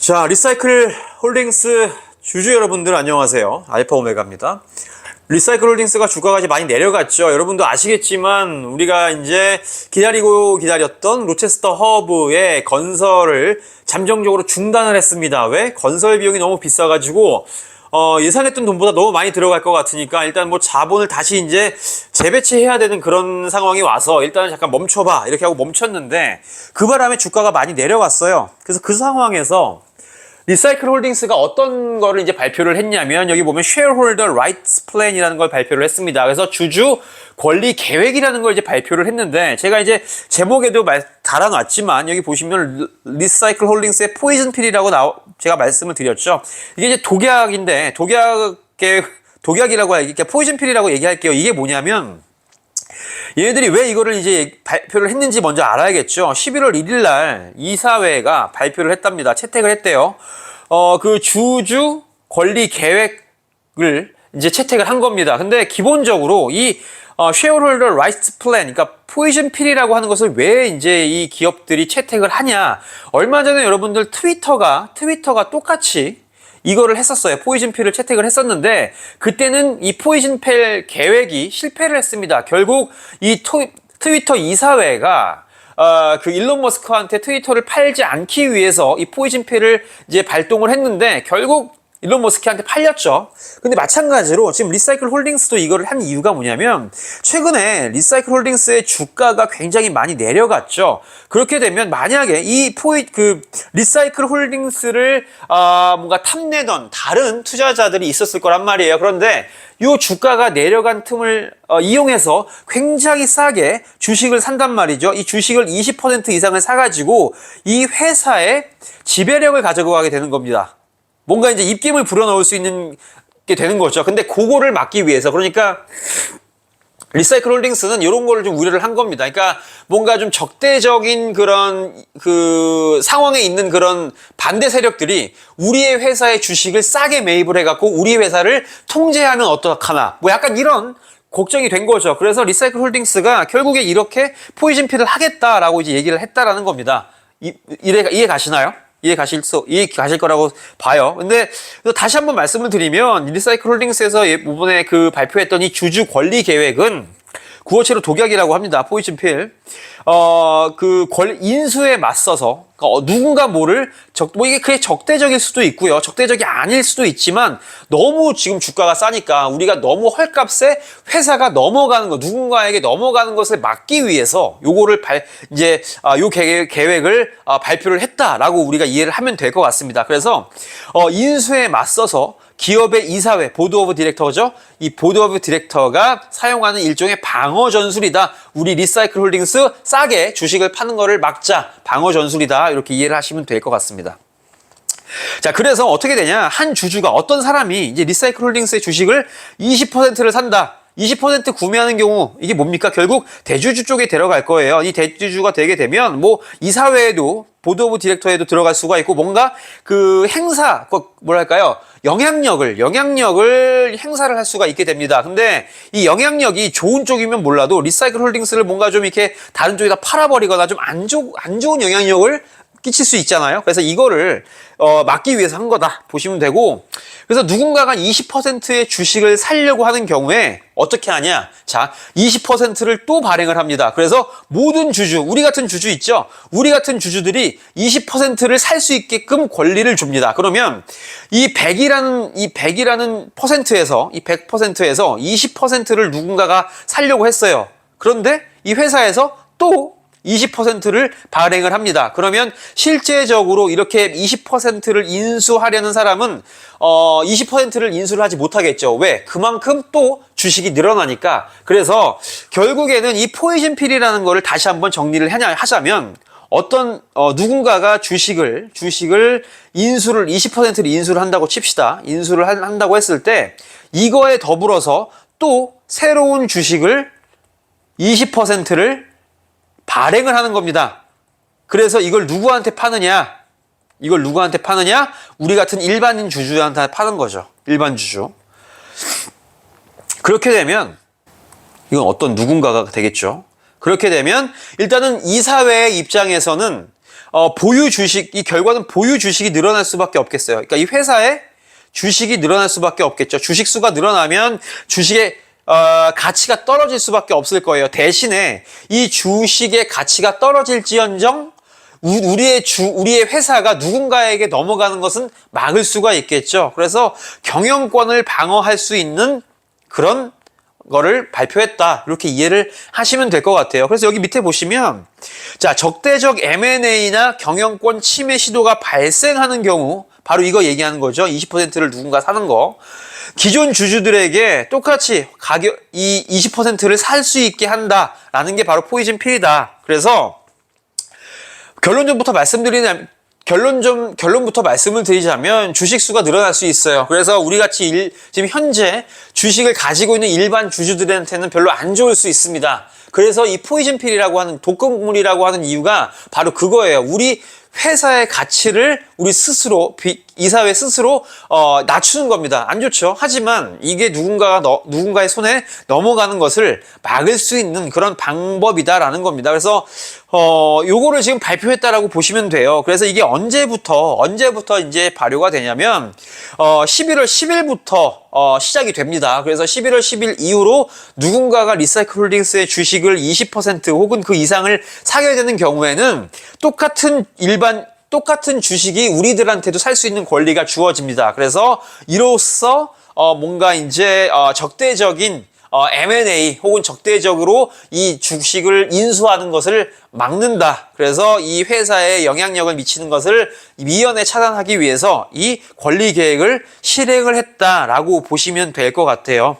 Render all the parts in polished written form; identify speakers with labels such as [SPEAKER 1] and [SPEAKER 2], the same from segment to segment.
[SPEAKER 1] 자, 리사이클 홀딩스 주주 여러분들 안녕하세요. 알파 오메가입니다. 리사이클 홀딩스가 주가가 이제 많이 내려갔죠. 여러분도 아시겠지만 우리가 이제 기다렸던 로체스터 허브의 건설을 잠정적으로 중단을 했습니다. 왜? 건설 비용이 너무 비싸가지고 예상했던 돈보다 너무 많이 들어갈 것 같으니까 일단 뭐 자본을 다시 이제 재배치해야 되는 그런 상황이 와서 일단은 잠깐 멈춰봐 이렇게 하고 멈췄는데 그 바람에 주가가 많이 내려갔어요. 그래서 그 상황에서 리사이클 홀딩스가 어떤 거를 이제 발표를 했냐면 여기 보면 Shareholder Rights Plan이라는 걸 발표를 했습니다. 그래서 주주 권리 계획이라는 걸 이제 발표를 했는데 제가 이제 제목에도 달아놨지만 여기 보시면 리사이클 홀딩스의 포이즌 필이라고 제가 말씀을 드렸죠. 이게 이제 독약인데 독약이라고 이렇게 포이즌 필이라고 얘기할게요. 이게 뭐냐면 얘네들이 왜 이거를 이제 발표를 했는지 먼저 알아야겠죠. 11월 1일 날 이사회가 발표를 했답니다. 채택을 했대요. 그 주주 권리 계획을 이제 채택을 한 겁니다. 근데 기본적으로 이 Shareholder Rights Plan, 그러니까 포이즌 필이라고 하는 것을 왜 이제 이 기업들이 채택을 하냐. 얼마 전에 여러분들 트위터가 똑같이 이거를 했었어요. 포이즌 필을 채택을 했었는데 그때는 이 포이즌 필 계획이 실패를 했습니다. 결국 이 트위터 이사회가 그 일론 머스크한테 트위터를 팔지 않기 위해서 이 포이즌 필을 이제 발동을 했는데 결국 일론 머스크한테 팔렸죠. 근데 마찬가지로 지금 리사이클 홀딩스도 이거를 한 이유가 뭐냐면 최근에 리사이클 홀딩스의 주가가 굉장히 많이 내려갔죠. 그렇게 되면 만약에 리사이클 홀딩스를 뭔가 탐내던 다른 투자자들이 있었을 거란 말이에요. 그런데 이 주가가 내려간 틈을 이용해서 굉장히 싸게 주식을 산단 말이죠. 이 주식을 20% 이상을 사가지고 이 회사의 지배력을 가져가게 되는 겁니다. 뭔가 이제 입김을 불어넣을 수 있는 게 되는 거죠. 근데 그거를 막기 위해서, 그러니까 리사이클 홀딩스는 이런 거를 좀 우려를 한 겁니다. 그러니까 뭔가 좀 적대적인 그런 그 상황에 있는 그런 반대 세력들이 우리의 회사의 주식을 싸게 매입을 해갖고 우리 회사를 통제하면 어떡하나, 뭐 약간 이런 걱정이 된 거죠. 그래서 리사이클 홀딩스가 결국에 이렇게 포이즌 필을 하겠다라고 이제 얘기를 했다라는 겁니다. 이해 가시나요? 이해 가실 거라고 봐요. 근데 다시 한번 말씀을 드리면 리사이클 홀딩스에서 이번에 그 발표했던 이 주주 권리 계획은 구어체로 독약이라고 합니다. 포이즌 필. 인수에 맞서서, 누군가 이게 그게 적대적일 수도 있고요. 적대적이 아닐 수도 있지만, 너무 지금 주가가 싸니까, 우리가 너무 헐값에 회사가 넘어가는 누군가에게 넘어가는 것을 막기 위해서, 요 계획을 발표를 했다라고 우리가 이해를 하면 될 것 같습니다. 그래서, 인수에 맞서서, 기업의 이사회, 보드 오브 디렉터죠. 이 보드 오브 디렉터가 사용하는 일종의 방어 전술이다. 우리 리사이클 홀딩스 싸게 주식을 파는 거를 막자. 방어 전술이다. 이렇게 이해를 하시면 될 것 같습니다. 자, 그래서 어떻게 되냐? 한 주주가, 어떤 사람이 이제 리사이클 홀딩스의 주식을 20%를 산다. 20% 구매하는 경우 이게 뭡니까? 결국 대주주 쪽에 들어갈 거예요. 이 대주주가 되게 되면 뭐 이사회에도 보드 오브 디렉터에도 들어갈 수가 있고 뭔가 그 영향력을 행사를 할 수가 있게 됩니다. 근데 이 영향력이 좋은 쪽이면 몰라도 리사이클 홀딩스를 뭔가 좀 이렇게 다른 쪽에다 팔아버리거나 좀 안 좋은 영향력을 끼칠 수 있잖아요. 그래서 이거를 막기 위해서 한 거다 보시면 되고, 그래서 누군가가 20%의 주식을 살려고 하는 경우에 어떻게 하냐? 자, 20%를 또 발행을 합니다. 그래서 모든 주주, 우리 같은 주주 있죠? 우리 같은 주주들이 20%를 살 수 있게끔 권리를 줍니다. 그러면 이 100이라는 퍼센트에서, 이 100%에서 20%를 누군가가 살려고 했어요. 그런데 이 회사에서 또 20%를 발행을 합니다. 그러면 실제적으로 이렇게 20%를 인수하려는 사람은 20%를 인수를 하지 못하겠죠. 왜? 그만큼 또 주식이 늘어나니까. 그래서 결국에는 이 포이즌 필이라는 거를 다시 한번 정리를 하자면 누군가가 주식을 20%를 인수를 한다고 칩시다. 인수를 한다고 했을 때 이거에 더불어서 또 새로운 주식을 20%를 발행을 하는 겁니다. 그래서 이걸 누구한테 파느냐? 우리 같은 일반인 주주한테 파는 거죠. 일반 주주. 그렇게 되면 이건 어떤 누군가가 되겠죠. 그렇게 되면 일단은 이사회의 입장에서는 보유 주식, 이 결과는 보유 주식이 늘어날 수밖에 없겠어요. 그러니까 이 회사의 주식이 늘어날 수밖에 없겠죠. 주식 수가 늘어나면 주식의 가치가 떨어질 수밖에 없을 거예요. 대신에 이 주식의 가치가 떨어질지언정 우리의 회사가 누군가에게 넘어가는 것은 막을 수가 있겠죠. 그래서 경영권을 방어할 수 있는 그런 거를 발표했다. 이렇게 이해를 하시면 될 것 같아요. 그래서 여기 밑에 보시면 자, 적대적 M&A나 경영권 침해 시도가 발생하는 경우 바로 이거 얘기하는 거죠. 20%를 누군가 사는 거. 기존 주주들에게 똑같이 이 20%를 살 수 있게 한다라는 게 바로 포이즌 필이다. 그래서 결론부터 말씀을 드리자면 주식수가 늘어날 수 있어요. 그래서 우리같이 지금 현재 주식을 가지고 있는 일반 주주들한테는 별로 안 좋을 수 있습니다. 그래서 이 포이즌 필이라고 하는 독극물이라고 하는 이유가 바로 그거예요. 우리 회사의 가치를 우리 스스로, 이사회 스스로 낮추는 겁니다. 안 좋죠. 하지만 이게 누군가의 손에 넘어가는 것을 막을 수 있는 그런 방법이다라는 겁니다. 그래서 요거를 지금 발표했다라고 보시면 돼요. 그래서 이게 언제부터 이제 발효가 되냐면 11월 10일부터 시작이 됩니다. 그래서 11월 10일 이후로 누군가가 리사이클 홀딩스의 주식을 20% 혹은 그 이상을 사게 되는 경우에는 똑같은 주식이 우리들한테도 살 수 있는 권리가 주어집니다. 그래서 이로써 뭔가 이제 적대적인 M&A 혹은 적대적으로 이 주식을 인수하는 것을 막는다. 그래서 이 회사에 영향력을 미치는 것을 미연에 차단하기 위해서 이 권리 계획을 실행을 했다라고 보시면 될 것 같아요.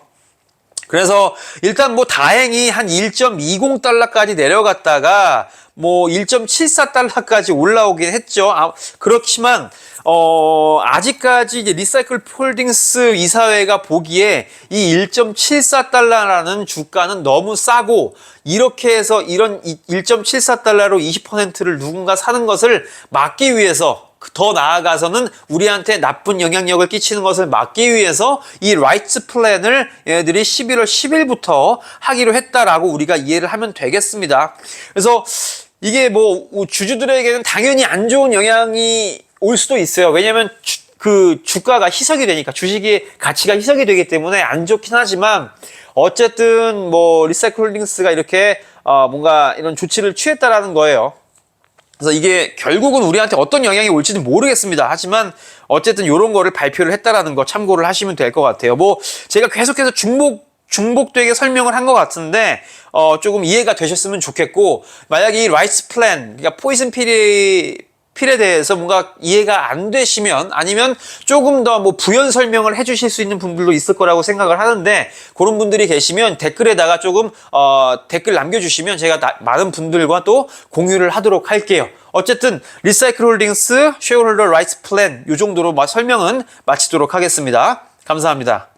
[SPEAKER 1] 그래서 일단 뭐 다행히 한 1.20달러까지 내려갔다가 뭐 1.74달러까지 올라오긴 했죠. 그렇지만 아직까지 이제 리사이클 홀딩스 이사회가 보기에 이 1.74달러라는 주가는 너무 싸고 이렇게 해서 이런 1.74달러로 20%를 누군가 사는 것을 막기 위해서 더 나아가서는 우리한테 나쁜 영향력을 끼치는 것을 막기 위해서 이 라이츠 플랜을 얘네들이 11월 10일부터 하기로 했다라고 우리가 이해를 하면 되겠습니다. 그래서 이게 뭐 주주들에게는 당연히 안 좋은 영향이 올 수도 있어요. 왜냐하면 그 주가가 희석이 되니까 주식의 가치가 희석이 되기 때문에 안 좋긴 하지만 어쨌든 뭐 리사이클 홀딩스가 이렇게 뭔가 이런 조치를 취했다라는 거예요. 그래서 이게 결국은 우리한테 어떤 영향이 올지는 모르겠습니다. 하지만 어쨌든 이런 거를 발표를 했다라는 거 참고를 하시면 될 것 같아요. 뭐 제가 계속해서 중복되게 설명을 한 것 같은데 조금 이해가 되셨으면 좋겠고, 만약에 이 라이츠 플랜, 그러니까 포이즌 필에 대해서 뭔가 이해가 안 되시면 아니면 조금 더 뭐 부연 설명을 해주실 수 있는 분들도 있을 거라고 생각을 하는데, 그런 분들이 계시면 댓글에다가 조금 댓글 남겨주시면 제가 많은 분들과 또 공유를 하도록 할게요. 어쨌든 리사이클 홀딩스 쉐어홀더 라이츠 플랜 이 정도로 설명은 마치도록 하겠습니다. 감사합니다.